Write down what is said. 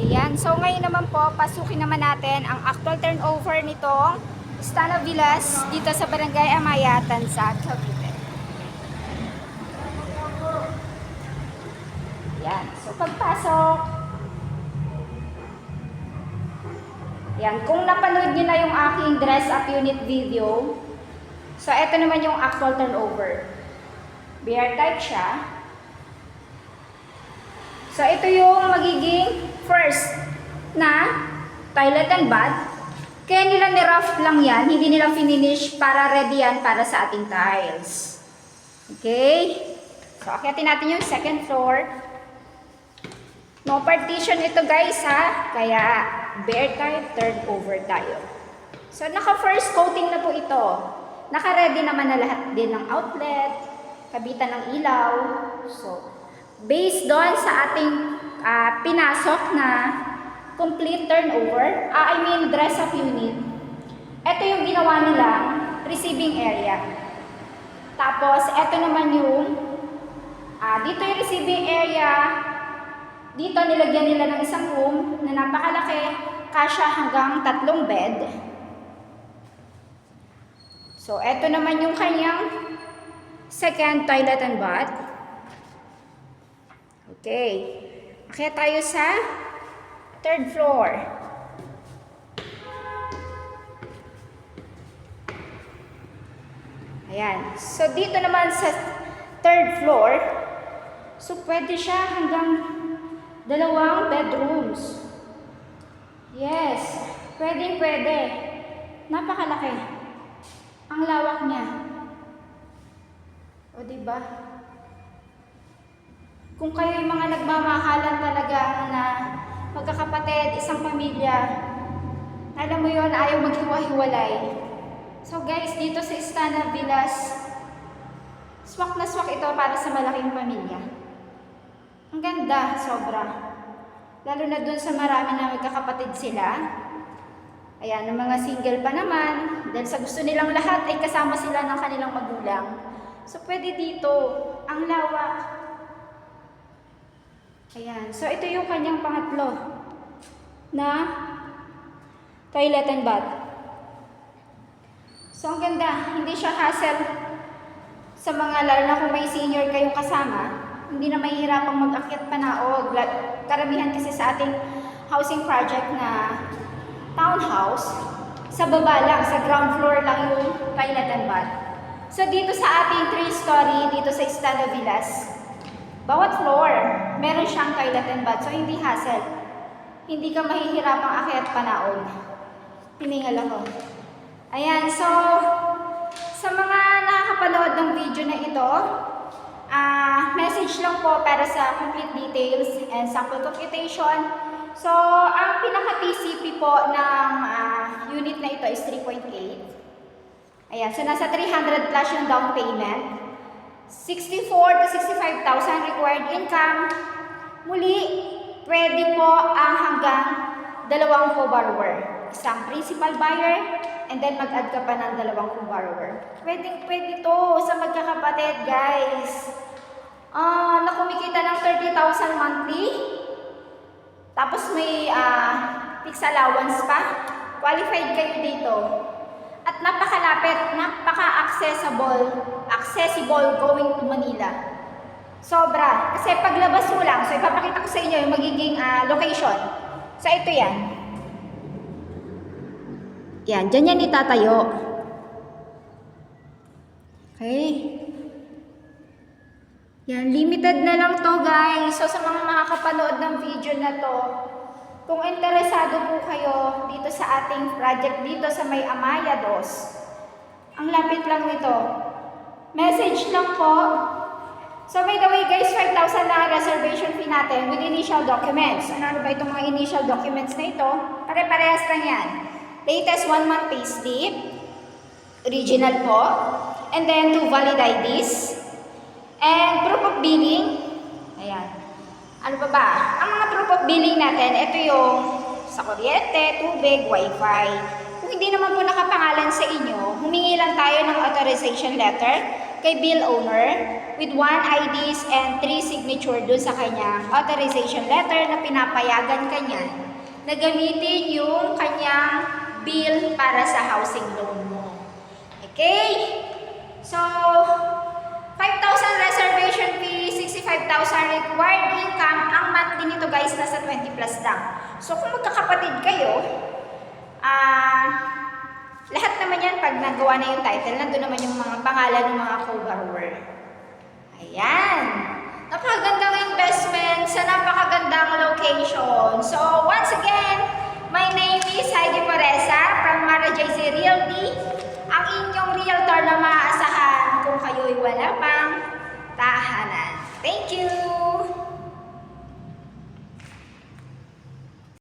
Ayan. So ngayon naman po, pasukin naman natin ang actual turnover nitong Stana Villas dito sa Barangay Amaya, Tanza, Cavite. Ayan. So pagpasok, ayan. Kung napanood nyo na yung aking dress up unit video, so ito naman yung actual turnover. BR type siya. So ito yung magiging first na toilet and bath. Kaya nila ni-rough lang yan, hindi nila finish para ready yan para sa ating tiles. Okay? So akyatin natin yung second floor. No partition ito guys ha, kaya bare type turnover tayo. So naka first coating na po ito. Naka-ready naman na lahat din ng outlet, kabitan ng ilaw. So based doon sa ating pinasok na complete turnover, dress up unit, ito yung ginawa nilang receiving area. Tapos, ito naman yung, dito yung receiving area, dito nilagyan nila ng isang room na napakalaki, kasya hanggang 3 bed. So, ito naman yung kanyang second toilet and bath. Okay. Kaya tayo sa third floor. Ayan. So, dito naman sa third floor, so pwede siya hanggang 2 bedrooms. Yes. Pwede. Napakalaki. Ang lawak niya. O, diba? Kung kayo yung mga nagmamahalan talaga na magkakapatid, isang pamilya, alam mo yon, ayaw maghiwa-hiwalay. So guys, dito sa Stana Villas, swak na swak ito para sa malaking pamilya. Ang ganda, sobra. Lalo na dun sa marami na magkakapatid sila. Ayan, ng mga single pa naman, dahil sa gusto nilang lahat ay kasama sila ng kanilang magulang. So pwede dito, ang lawak. Ayan. So, ito yung kanyang pangatlo na toilet and bath. So, ang ganda. Hindi siya hassle sa mga, lalo na kung may senior kayong kasama. Hindi na mahihirapang mag-akyat panaog. Karamihan kasi sa ating housing project na townhouse, sa baba lang, sa ground floor lang yung toilet and bath. So, dito sa ating 3-story, dito sa Stana Villas, bawat floor, meron siyang toilet and bath. So, hindi hassle. Hindi ka mahihirapang akyat panaog. Piningal ako. Ayan. So, sa mga nakakapanood ng video na ito, message lang po para sa complete details and sample computation. So, ang pinaka-TCP po ng unit na ito is 3.8. Ayan. So, nasa 300 plus yung down payment. 64 to 65,000 required income. Muli, pwede po ang hanggang 2 co-borrower. Isang principal buyer, and then mag-add ka pa ng 2 co-borrower. Pwede to sa magkakapatid, guys. Na kumikita ng 30,000 monthly. Tapos may fixed allowance pa. Qualified kayo dito. At napakalapit, accessible going to Manila. Sobra. Kasi paglabas mo lang, so ipapakita ko sa inyo yung magiging location. So ito yan. Yan, dyan yan itatayo. Okay. Yan, limited na lang to guys. So sa mga makakapanood ng video na to, kung interesado po kayo dito sa ating project dito sa may Amaya 2, ang lapit lang nito. Message lang po. So by the way guys, 5,000 na reservation fee natin with initial documents. Ano ba itong mga initial documents na ito? Pare-parehas lang yan. Latest 1-month payslip, original po, and then 2 valid IDs, and proof of billing. Ayan. Ano pa ba? Ang mga proof of billing natin, ito yung sa kuryente, tubig, wifi. Kung hindi naman po nakapangalan sa inyo, humingi lang tayo ng authorization letter kay bill owner with 1 IDs and 3 signature dun sa kanyang authorization letter na pinapayagan kanya na gamitin yung kanyang bill para sa housing loan mo. Okay? So, 5,000 reservation fee, 65,000 required income. Ang monthly nito guys, nasa 20 plus lang. So, kung magkakapatid kayo, lahat naman yan pag nagawa na yung title, nandun naman yung mga pangalan ng mga co-borrower. Ayan. Napakagandang investment sa napakagandang location. So, once again, my name is Heidi Poresa from